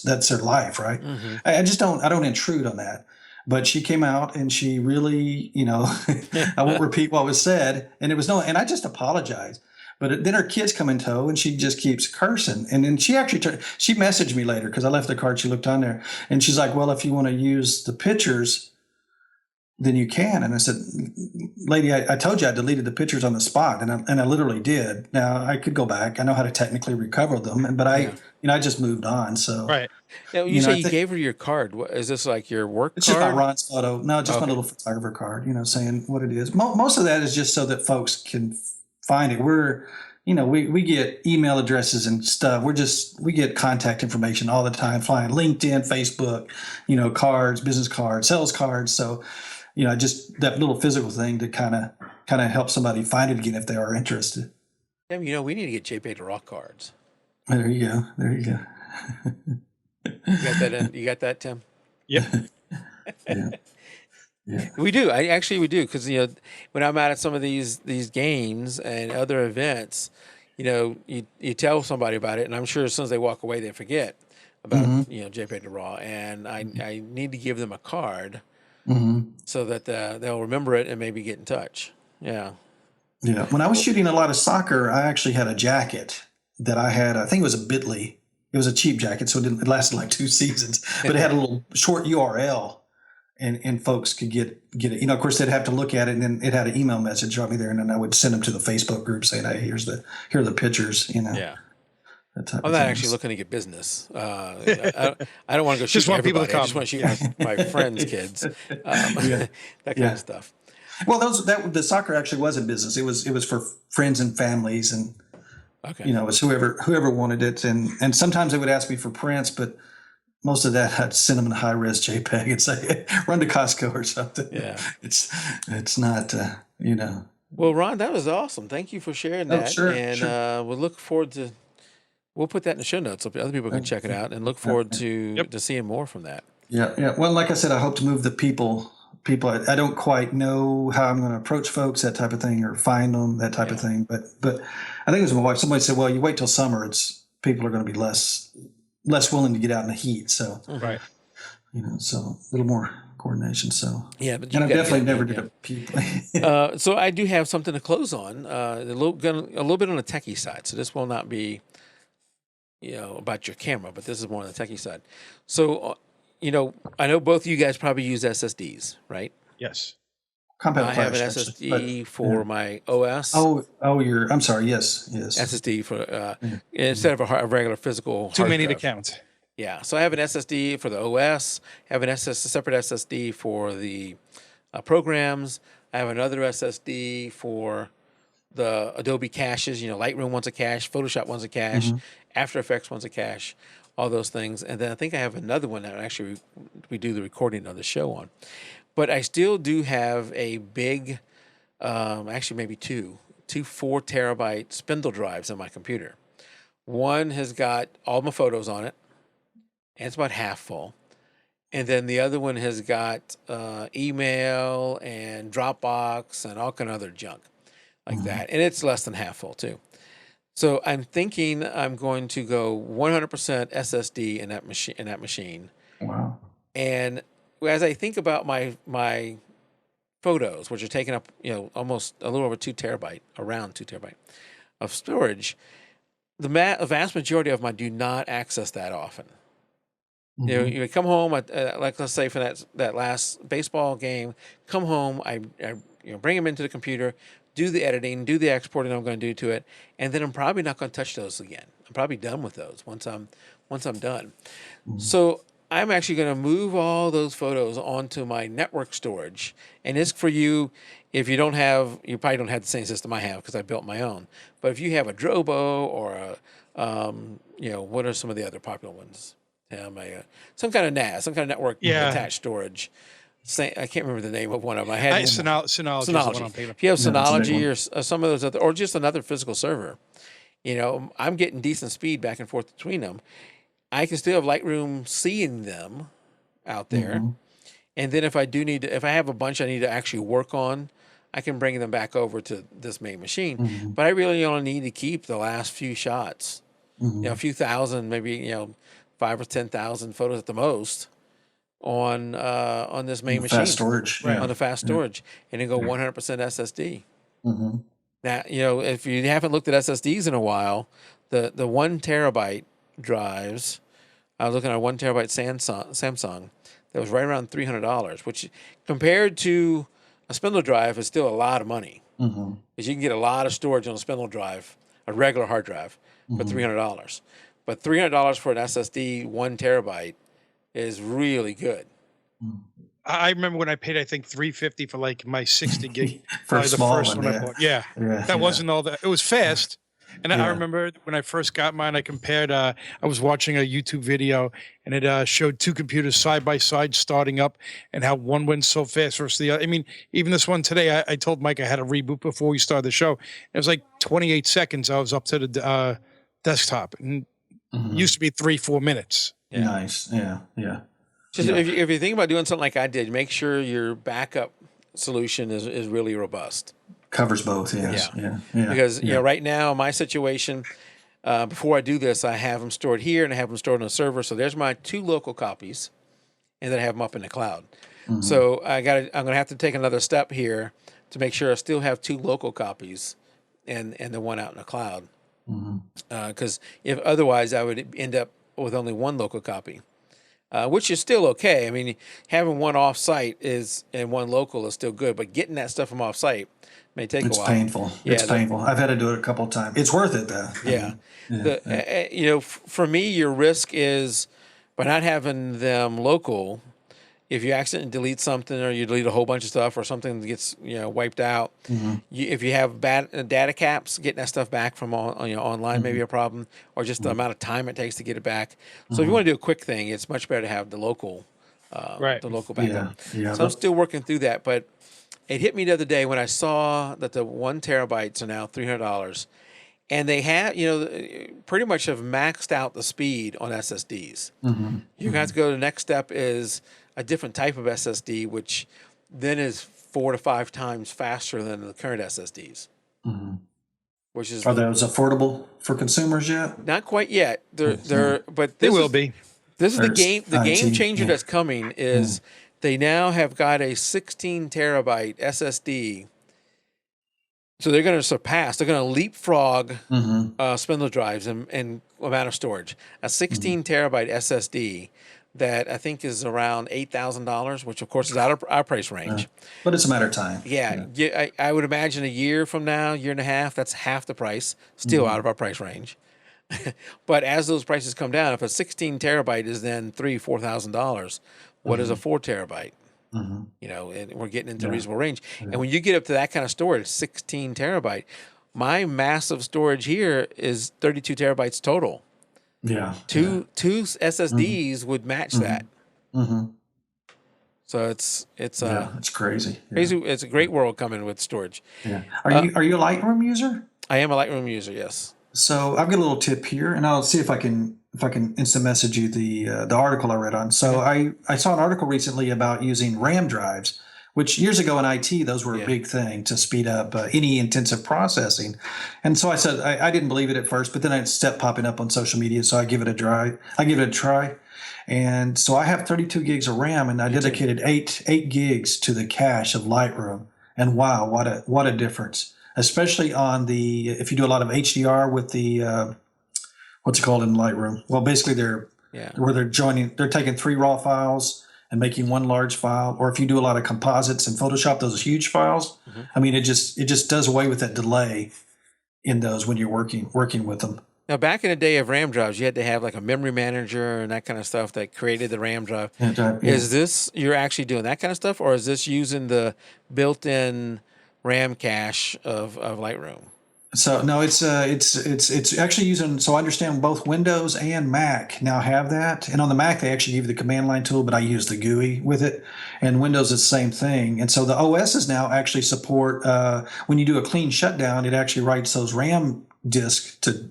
that's their life, right? I don't intrude on that. But she came out and she really, I won't repeat what was said, and and I just apologized. But then her kids come in tow, and she just keeps cursing. And then she actually she messaged me later because I left the card. She looked on there, and she's like, "Well, if you want to use the pictures, then you can." And I said, "Lady, I told you I deleted the pictures on the spot, and I literally did. Now I could go back. I know how to technically recover them, but I just moved on. So Right. Now, you say I you think gave her your card. Is this like your work it's just my card? Ron's photo. No, just my Okay. little photographer card. Saying what it is. Most of that is just so that folks can find it. We get email addresses and stuff. We get contact information all the time, flying LinkedIn, Facebook, cards, business cards, sales cards. So, just that little physical thing to kind of help somebody find it again if they are interested. Tim, we need to get jpeg2RAW cards. There you go. There you go. You got that? You got that, Tim? Yep. Yeah. Yeah. We do. We do, because when I'm out at some of these games and other events, you tell somebody about it, and I'm sure as soon as they walk away, they forget about jpeg2RAW, and I need to give them a card so that they'll remember it and maybe get in touch. Yeah. Yeah. When I was shooting a lot of soccer, I actually had a jacket that I had. I think it was a Bitly. It was a cheap jacket, so it lasted like 2 seasons. But it had a little short URL, and folks could get it. Of course, they'd have to look at it, and then it had an email message drop me there, and then I would send them to the Facebook group saying, "Hey, here are the pictures." Yeah. That type I'm of not thing. actually looking to get business. I don't want to go shoot Just want people everybody. to I just come. want to shoot my friends' kids. That kind of stuff. Well, the soccer actually was a business. It was for friends and families, and Okay. it was whoever wanted it, and sometimes they would ask me for prints, but most of that I'd send them in a high res JPEG and say, "Run to Costco or something." Yeah. It's not Well, Ron, that was awesome. Thank you for sharing that. Sure, And sure. we'll look forward to. We'll put that in the show notes so other people can check it out, and look forward to seeing more from that. Yeah. Well, like I said, I hope to move the people. I don't quite know how I'm going to approach folks, that type of thing, or find them, that type of thing. But I think it was my wife. Somebody said, "Well, you wait till summer. People are going to be less willing to get out in the heat." So Right. so a little more coordination. So Yeah, but and I definitely never did a people. So I do have something to close on. A little bit on the techie side. So this will not be, about your camera, but this is more on the techie side. So, I know both of you guys probably use SSDs, right? Yes. Compact I have an flash, SSD for my OS. I'm sorry. Yes. SSD for instead of a regular physical. Too hard many to drive. count. Yeah, so I have an SSD for the OS. I have a separate SSD for the programs. I have another SSD for the Adobe caches. Lightroom wants a cache, Photoshop wants a cache, After Effects wants a cache, all those things. And then I think I have another one that actually we do the recording of the show on. But I still do have a big, actually maybe two 4 terabyte spindle drives on my computer. One has got all my photos on it, and it's about half full. And then the other one has got email and Dropbox and all kind of other junk like that. And it's less than half full too. So I'm thinking I'm going to go 100% SSD in that machine. Wow. And as I think about my photos, which are taking up almost a little over 2 terabyte, around 2 terabyte of storage, the vast majority of them I do not access that often. You come home, like let's say for that last baseball game, come home, I bring them into the computer, do the editing, do the exporting I'm going to do to it, and then I'm probably not going to touch those again. I'm probably done with those once I'm done. So I'm actually going to move all those photos onto my network storage. And this for you, if you probably don't have the same system I have because I built my own. But if you have a Drobo or what are some of the other popular ones? Some kind of NAS, some kind of network attached storage. I can't remember the name of one of them. I had Synology. Is the one on Synology. paper. If you have Synology or some of those other, or just another physical server, I'm getting decent speed back and forth between them. I can still have Lightroom seeing them out there. And then if I have a bunch I need to actually work on, I can bring them back over to this main machine. But I really only need to keep the last few shots, a few thousand, maybe, 5,000 or 10,000 photos at the most. on this main machine, Fast storage. Right. Yeah. on the fast storage, and then go 100% SSD. Mm-hmm. Now, if you haven't looked at SSDs in a while, the 1 terabyte drives, I was looking at a 1 terabyte Samsung that was right around $300, which compared to a spindle drive is still a lot of money. Mm-hmm. Because you can get a lot of storage on a spindle drive, a regular hard drive, for $300. But $300 for an SSD 1 terabyte is really good. I remember when I paid, I think $350 for like my 60 gig. For a Probably the small first one, one yeah. I bought. Yeah. Yeah, That wasn't all that. It was fast. And I Yeah. remember when I first got mine, I compared, I was watching a YouTube video and it showed two computers side by side starting up and how one went so fast versus the other. I mean, even this one today, I told Mike I had to reboot before we started the show. It was like 28 seconds. I was up to the desktop, and it used to be 3-4 minutes. Yeah. Nice. Yeah. Yeah. Just Yeah. if you think about doing something like I did, make sure your backup solution is really robust. Covers both. Yes. Yeah. Yeah. Because right now my situation, before I do this, I have them stored here and I have them stored on a server. So there's my 2 local copies, and then I have them up in the cloud. So I'm gonna have to take another step here to make sure I still have 2 local copies, and the one out in the cloud. Because if otherwise, I would end up with only 1 local copy. Which is still okay. I mean, having 1 off-site and 1 local is still good, but getting that stuff from off-site may take It's a while. painful. Yeah, It's painful. I've had to do it a couple of times. It's worth it though. Yeah. For me, your risk is by not having them local. If you accidentally delete something, or you delete a whole bunch of stuff, or something gets wiped out, if you have bad data caps, getting that stuff back from online may be a problem, or just the amount of time it takes to get it back. So if you want to do a quick thing, it's much better to have the local, Right. the local backup. Yeah. So I'm still working through that, but it hit me the other day when I saw that the 1 terabytes are now $300, and they have pretty much have maxed out the speed on SSDs. You're gonna have to go to the next step is a different type of SSD, which then is 4 to 5 times faster than the current SSDs. Which is Are those affordable for consumers yet? not quite yet. But They this will is, be. This is the Or game. The game IT, changer yeah. that's coming is they now have got a 16 terabyte SSD. So they're going to surpass. They're going to leapfrog spindle drives and amount of storage. A 16 terabyte SSD that I think is around $8,000, which of course is out of our price range. But it's a matter of time. Yeah, I would imagine a year from now, year and a half, that's half the price, still out of our price range. But as those prices come down, if a 16 terabyte is then $4,000, what is a 4 terabyte? And we're getting into reasonable range. And when you get up to that kind of storage, 16 terabyte, my massive storage here is 32 terabytes total. Yeah. Two SSDs would match that. So it's It's crazy. Yeah. crazy. It's a great world coming with storage. Yeah. Are you a Lightroom user? I am a Lightroom user, yes. So I've got a little tip here, and I'll see if I can instant message you the article I read on. So I saw an article recently about using RAM drives, which years ago in IT those were a big thing to speed up any intensive processing. And so I said I didn't believe it at first, but then it kept popping up on social media, so I give it a try. And so I have 32 gigs of RAM, and I dedicated eight gigs to the cache of Lightroom. And wow, what a difference! Especially on if you do a lot of HDR with the what's it called in Lightroom? Well, basically they're taking 3 raw files and making 1 large file, or if you do a lot of composites in Photoshop, those huge files. I mean, it just does away with that delay in those when you're working with them. Now, back in the day of RAM drives, you had to have like a memory manager and that kind of stuff that created the RAM drive. Is this, you're actually doing that kind of stuff, or is this using the built-in RAM cache of Lightroom? So no, it's actually using. So I understand both Windows and Mac now have that, and on the Mac they actually give you the command line tool, but I use the GUI with it, and Windows is the same thing. And so the OSs now actually support when you do a clean shutdown, it actually writes those RAM disks to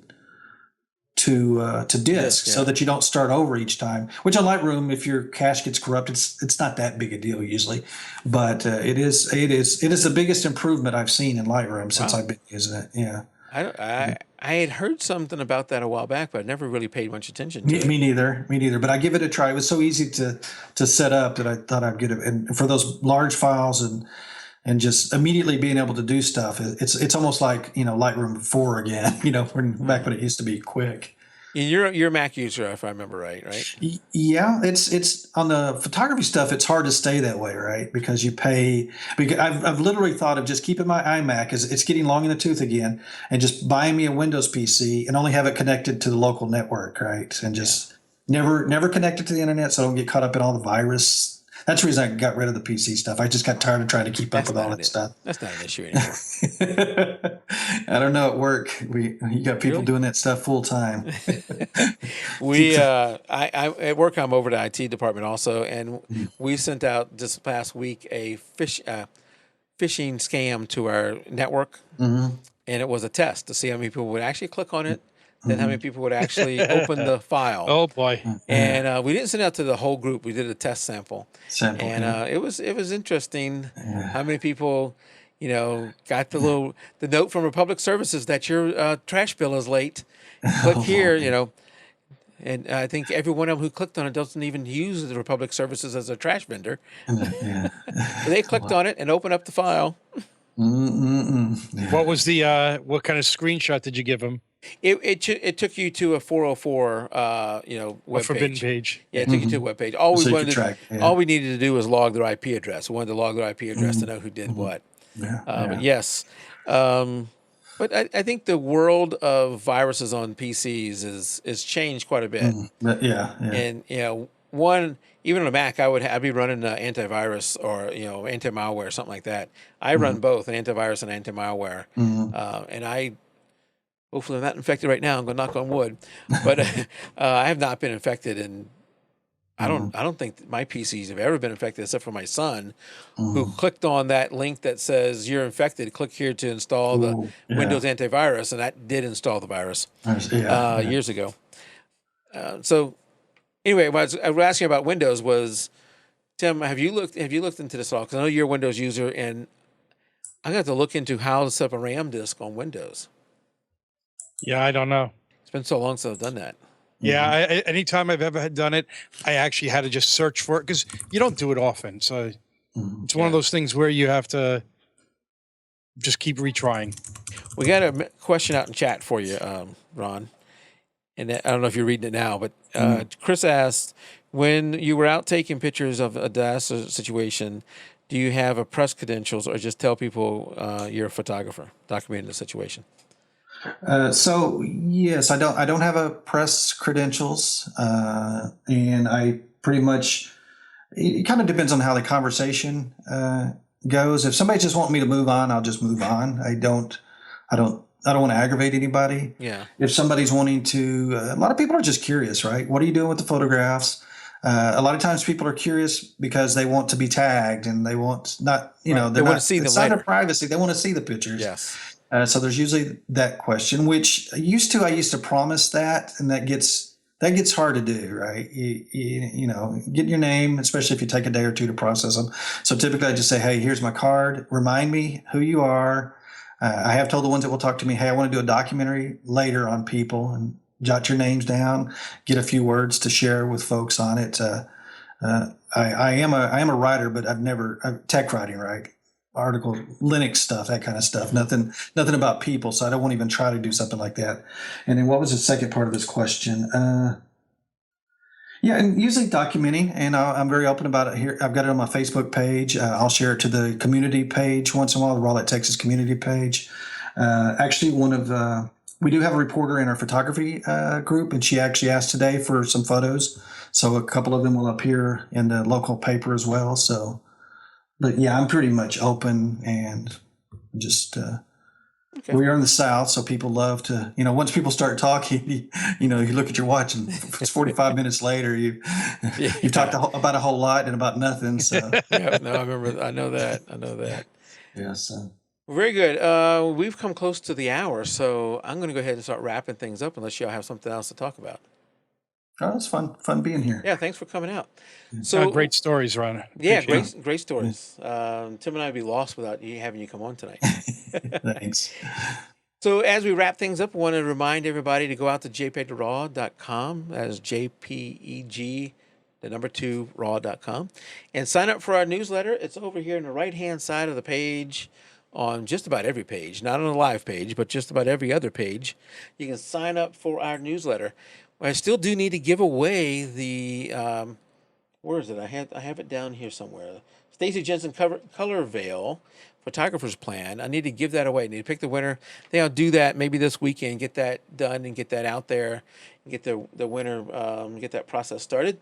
disk, so that you don't start over each time. Which on Lightroom, if your cache gets corrupted, it's not that big a deal usually, but it is the biggest improvement I've seen in Lightroom since I've been using it. Yeah. I had heard something about that a while back, but I never really paid much attention to Me it. neither. Me neither. But I give it a try. It was so easy to set up that I thought I'd get it. And for those large files and just immediately being able to do stuff, it's almost like Lightroom 4 again. Back when it used to be quick. You're a Mac user, if I remember right? Yeah, it's on the photography stuff. It's hard to stay that way, right? Because you pay. Because I've literally thought of just keeping my iMac, as it's getting long in the tooth again, and just buying me a Windows PC and only have it connected to the local network, right? And just never connect it to the internet, so I don't get caught up in all the virus. That's the reason I got rid of the PC stuff. I just got tired of trying to keep up with all that stuff. That's not an issue anymore. I don't know at work. You got people doing that stuff full time. I at work I'm over the IT department also, and we sent out this past week a phishing scam to our network, and it was a test to see how many people would actually click on it, then how many people would actually open the file. Oh boy! And we didn't send it out to the whole group. We did a test sample, and it was interesting how many people, got the note from Republic Services that your trash bill is late. Click here, and I think every one of them who clicked on it doesn't even use the Republic Services as a trash vendor. They clicked on it and opened up the file. What was the what kind of screenshot did you give them? It took you to a 404 web forbidden page. Yeah, it took you to a web page. All we needed to do was log their IP address. We wanted to log their IP address to know who did what. But yes, but I think the world of viruses on PCs is changed quite a bit. And even on a Mac, I'd be running antivirus or anti-malware or something like that. I run both an antivirus and anti-malware, and hopefully I'm not infected right now. I'm going to knock on wood, but I have not been infected, and I don't think my PCs have ever been infected except for my son, who clicked on that link that says you're infected. Click here to install the Windows antivirus, and that did install the virus years ago. So anyway, what I was asking about Windows was, Tim, have you looked into this at all? Because I know you're a Windows user, and I'm going to have to look into how to set up a RAM disk on Windows. Yeah, I don't know. It's been so long since I've done that. Yeah, anytime I've ever done it, I actually had to just search for it because you don't do it often. So it's one of those things where you have to just keep retrying. We got a question out in chat for you, Ron. And I don't know if you're reading it now, but Chris asked, when you were out taking pictures of a disaster situation, do you have a press credentials or just tell people you're a photographer documenting the situation? So yes, I don't have a press credentials, and I pretty much, it kind of depends on how the conversation goes. If somebody just wants me to move on, I'll just move on. I don't want to aggravate anybody. Yeah. If somebody's wanting to, a lot of people are just curious, right? What are you doing with the photographs? A lot of times people are curious because they want to be tagged and they want they want to see the sign of privacy. They want to see the pictures. Yes. So there's usually that question, which I used to promise that, and that gets hard to do, right? Get your name, especially if you take a day or two to process them. So typically I just say, hey, here's my card. Remind me who you are. I have told the ones that will talk to me, hey, I want to do a documentary later on people, and jot your names down, get a few words to share with folks on it. I am a writer, but I'm tech writing, right? Article, Linux stuff, that kind of stuff. Nothing about people. So I don't want to even try to do something like that. And then what was the second part of this question? And usually documenting, and I'm very open about it here. I've got it on my Facebook page. I'll share it to the community page once in a while, the Raw Light Texas community page. Actually, we do have a reporter in our photography group, and she actually asked today for some photos. So a couple of them will appear in the local paper as well. So, but yeah, I'm pretty much open and just, we are in the South, so people love to, once people start talking, you look at your watch and it's 45 minutes later, you've talked about a whole lot and about nothing. So Yeah, no, I know that. Yeah. So. Very good. We've come close to the hour, so I'm going to go ahead and start wrapping things up unless y'all have something else to talk about. Oh, it's fun being here. Yeah, thanks for coming out. So great stories, Ron. Yeah, great stories. Tim and I would be lost without having you come on tonight. Thanks. So as we wrap things up, I want to remind everybody to go out to jpeg2RAW.com. That is JPEG, the number 2, raw.com. And sign up for our newsletter. It's over here on the right-hand side of the page on just about every page. Not on the live page, but just about every other page. You can sign up for our newsletter. I still do need to give away the, where is it? I have it down here somewhere. Stacy Jensen Color Veil Photographer's Plan. I need to give that away. I need to pick the winner. I think I'll do that maybe this weekend, get that done and get that out there, and get the winner, get that process started.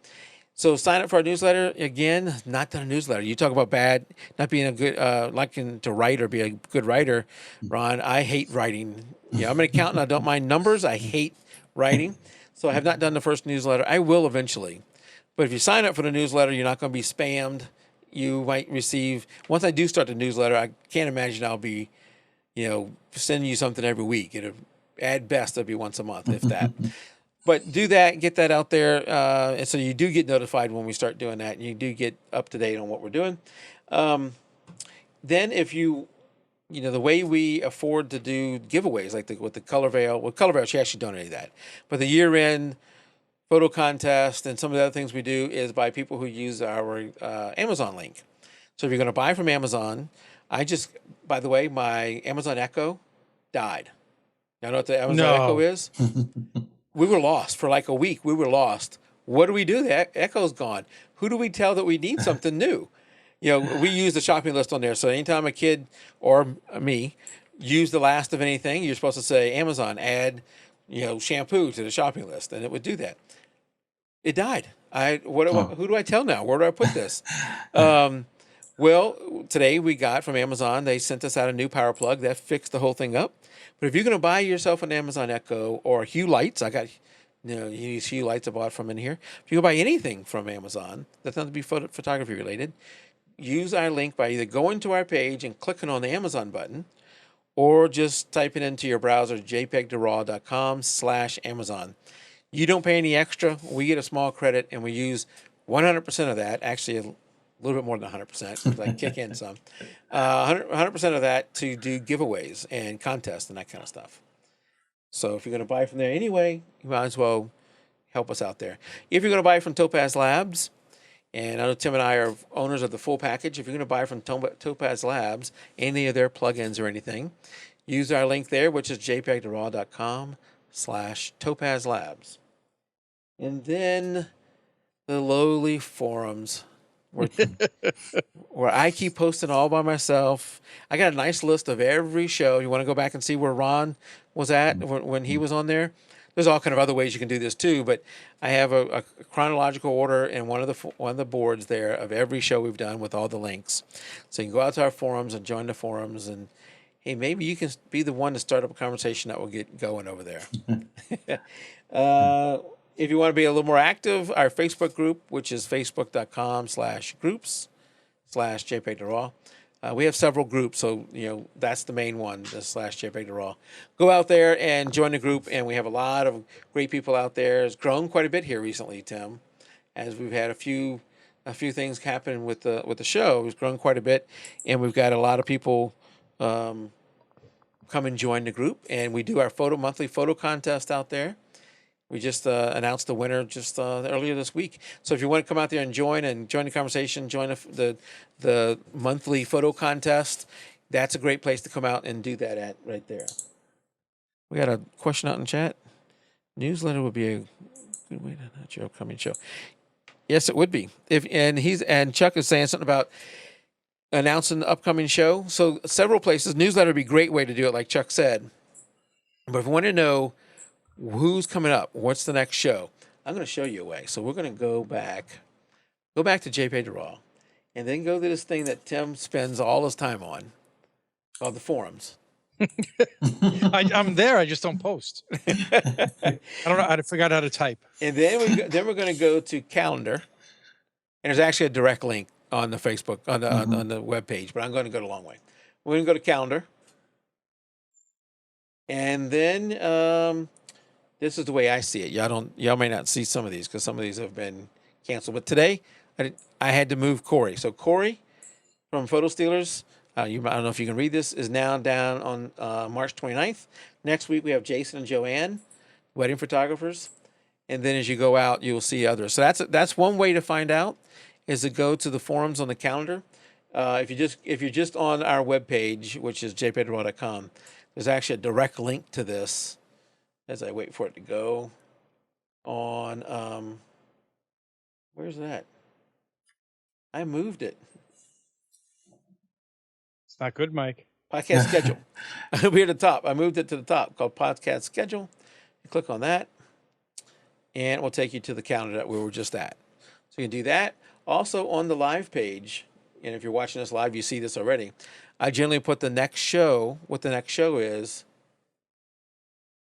So sign up for our newsletter. Again, not done a newsletter. You talk about not being a good, liking to write or be a good writer, Ron. I hate writing. Yeah, I'm an accountant. I don't mind numbers. I hate writing. So I have not done the first newsletter. I will eventually. But if you sign up for the newsletter, you're not going to be spammed. You might receive, once I do start the newsletter, I can't imagine I'll be, sending you something every week. At best, it'll be once a month, if that. But do that, get that out there. And so you do get notified when we start doing that, and you do get up to date on what we're doing. Then if the way we afford to do giveaways, like with the Color Veil, she actually donated that. But the year-end photo contest and some of the other things we do is by people who use our Amazon link. So if you're going to buy from Amazon, by the way, my Amazon Echo died. Y'all know what the Amazon Echo is? We were lost for like a week. We were lost. What do we do? The Echo's gone. Who do we tell that we need something new? We use the shopping list on there. So anytime a kid or me use the last of anything, you're supposed to say, Amazon, add, shampoo to the shopping list. And it would do that. It died. Who do I tell now? Where do I put this? Well, today we got from Amazon, they sent us out a new power plug that fixed the whole thing up. But if you're going to buy yourself an Amazon Echo or Hue lights, I got, these Hue lights I bought from in here. If you go buy anything from Amazon, that's not to be photography related, use our link by either going to our page and clicking on the Amazon button, or just type it into your browser, jpeg2RAW.com/Amazon. You don't pay any extra. We get a small credit, and we use 100% of that. Actually, a little bit more than 100%, because I kick in some. 100% of that to do giveaways and contests and that kind of stuff. So if you're going to buy from there anyway, you might as well help us out there. If you're going to buy from Topaz Labs, and I know Tim and I are owners of the full package, if you're going to buy from Topaz Labs, any of their plugins or anything, use our link there, which is jpeg2RAW.com/Topaz Labs. And then the lowly forums where I keep posting all by myself. I got a nice list of every show. You want to go back and see where Ron was at when he was on there? There's all kind of other ways you can do this too, but I have a chronological order in one of the boards there of every show we've done with all the links. So you can go out to our forums and join the forums, and hey, maybe you can be the one to start up a conversation that will get going over there. If you want to be a little more active, our Facebook group, which is facebook.com/groups/jpeg2RAW. We have several groups, so that's the main one, the /jpeg2RAW. Go out there and join the group, and we have a lot of great people out there. It's grown quite a bit here recently, Tim, as we've had a few things happen with the show. It's grown quite a bit, and we've got a lot of people come and join the group, and we do our monthly photo contest out there. We just announced the winner just earlier this week. So if you want to come out there and join the conversation, join the monthly photo contest, that's a great place to come out and do that at right there. We got a question out in chat. Newsletter would be a good way to announce your upcoming show. Yes, it would be. And Chuck is saying something about announcing the upcoming show. So several places. Newsletter would be a great way to do it, like Chuck said. But if you want to know who's coming up, what's the next show, I'm going to show you a way. So we're going to go back to jpeg2RAW, and then go to this thing that Tim spends all his time on, called the forums. I'm there. I just don't post. I don't know. I forgot how to type. And then we're going to go to calendar, and there's actually a direct link on the Facebook on the web page, but I'm going to go the long way. We're going to go to calendar, and then this is the way I see it. Y'all may not see some of these because some of these have been canceled. But today, I had to move Corey. So Corey from Photo Stealers, I don't know if you can read this, is now down on March 29th. Next week we have Jason and Joanne, wedding photographers. And then as you go out, you'll see others. So that's one way to find out, is to go to the forums on the calendar. If you're just on our webpage, which is jpeg2RAW.com, there's actually a direct link to this as I wait for it to go on. Where's that? I moved it. It's not good, Mike. Podcast schedule. It'll be at the top. I moved it to the top, called podcast schedule. You click on that, and it will take you to the calendar that we were just at. So you can do that. Also on the live page, and if you're watching this live, you see this already. I generally put the next show, what the next show is,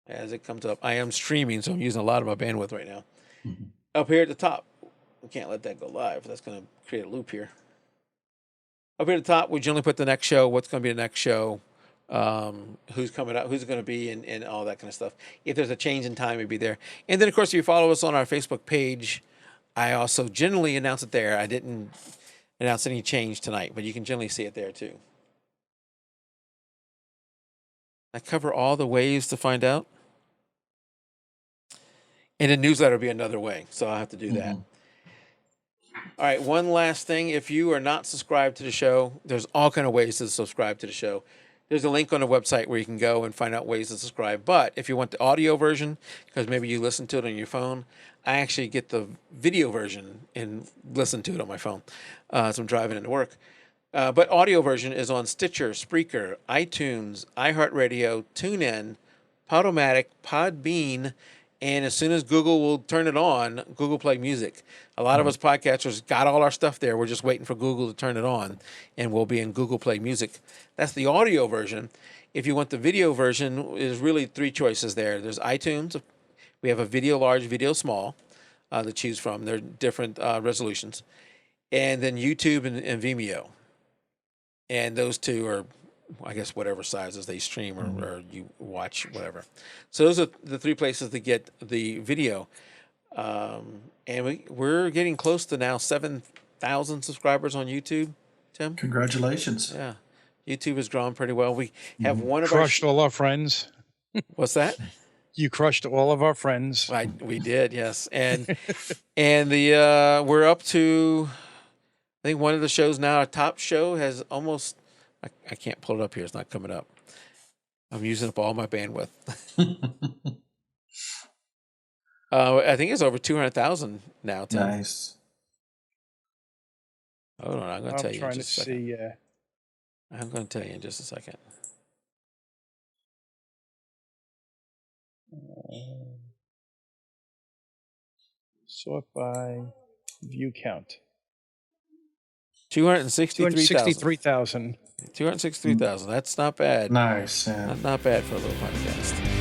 as it comes up. I am streaming, so I'm using a lot of my bandwidth right now. Mm-hmm. Up here at the top. We can't let that go live. That's going to create a loop here. Up here at the top, we generally put the next show, what's going to be the next show, who's coming up, who's going to be, and all that kind of stuff. If there's a change in time, it'd be there. And then, of course, if you follow us on our Facebook page, I also generally announce it there. I didn't announce any change tonight, but you can generally see it there too. I cover all the ways to find out. And the newsletter will be another way, so I'll have to do that. All right, one last thing. If you are not subscribed to the show, there's all kind of ways to subscribe to the show. There's a link on the website where you can go and find out ways to subscribe. But if you want the audio version, because maybe you listen to it on your phone, I actually get the video version and listen to it on my phone. So I'm driving into work. But audio version is on Stitcher, Spreaker, iTunes, iHeartRadio, TuneIn, Podomatic, Podbean, and as soon as Google will turn it on, Google Play Music. A lot of us podcasters got all our stuff there. We're just waiting for Google to turn it on, and we'll be in Google Play Music. That's the audio version. If you want the video version, there's really three choices there. There's iTunes. We have a video large, video small to choose from. They're different resolutions. And then YouTube and Vimeo. And those two are, I guess, whatever sizes they stream or you watch, whatever. So those are the three places to get the video. And we're getting close to now 7,000 subscribers on YouTube, Tim. Congratulations. Yeah. YouTube has grown pretty well. We have one of crushed all our friends. What's that? You crushed all of our friends. We did, yes. And we're up to, I think one of the shows now, our top show has almost, I can't pull it up here. It's not coming up. I'm using up all my bandwidth. I think it's over 200,000 now, Tim. Nice. Hold on, I'm going to tell you in just a second. See, I'm going to tell you in just a second. Sort by view count. 263,000. 263,000. 263,000. That's not bad. Nice. Yeah. Not bad for a little podcast.